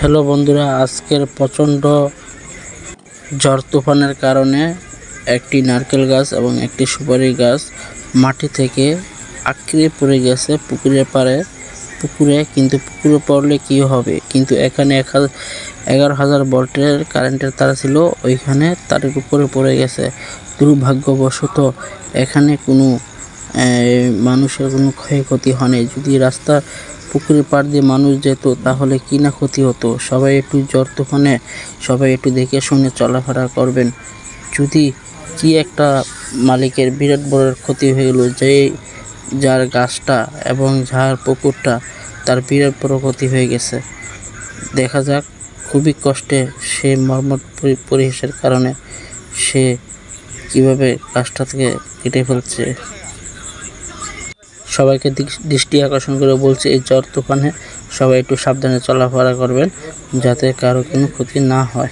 Hello বন্ধুরা, আজকের প্রচণ্ড ঝড় তুফানের কারণে একটি নারকেল গাছ এবং একটি সুপারি গাছ মাটি থেকে আঁকড়ে পড়ে গেছে পুকুরের পাড়ে। কিন্তু পুকুরে পড়লে কি হবে, কিন্তু এখানে 11,000 ভোল্টের কারেন্টের তার ছিল, ওইখানে তারের উপরে পড়ে গেছে। দুর্ভাগ্যবশত এখানে কোনো মানুষের কোনো ক্ষয়ক্ষতি হয়নি। যদি রাস্তা পুকুরের পাড় দিয়ে মানুষ যেত তাহলে কি না ক্ষতি হতো। সবাই একটু ঝড় তুফানে সবাই একটু দেখে শুনে চলাফেরা করবেন। যদি কি একটা মালিকের বিরাট বড় ক্ষতি হয়ে গেল, যার গাছটা এবং যার পুকুরটা, তার বিরাট বড় ক্ষতি হয়ে গেছে। দেখা যাক, খুবই কষ্টে সে মর্মর পরিহাসের কারণে সে কিভাবে গাছটা থেকে কেটে ফেলছে। সবাইকে দৃষ্টি আকর্ষণ করে বলছে, এই ঝড় তুফানে সবাই একটু সাবধানে চলাফেরা করবেন যাতে কারো কোনো ক্ষতি না হয়।